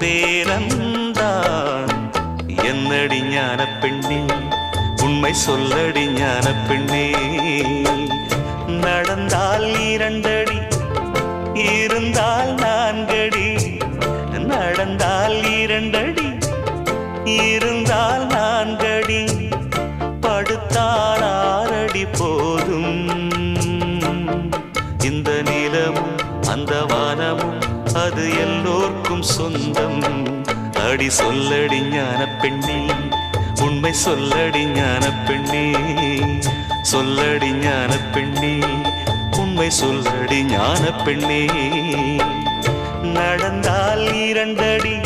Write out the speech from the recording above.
சேரந்தான். என்னடி ஞான பெண்ணே, உண்மை சொல்லடி ஞான பெண்ணே. நடந்தால் 2 அடி, இருந்தால் 4 அடி. நடந்தால் 2 அடி, இருந்தால் 4 அடி. படுத்தால் 6 அடி போதும். இந்த நிலமும் அந்த வானமும் அது எல்லோர்க்கும் சொந்தம். அடி சொல்லடி ஞான பெண்ணே, உண்மை சொல்லடி ஞான பெண்ணே. சொல்லடி ஞான பெண்ணே, உண்மை சொல்லடி ஞான பெண்ணே. நடந்தால் 2 அடி,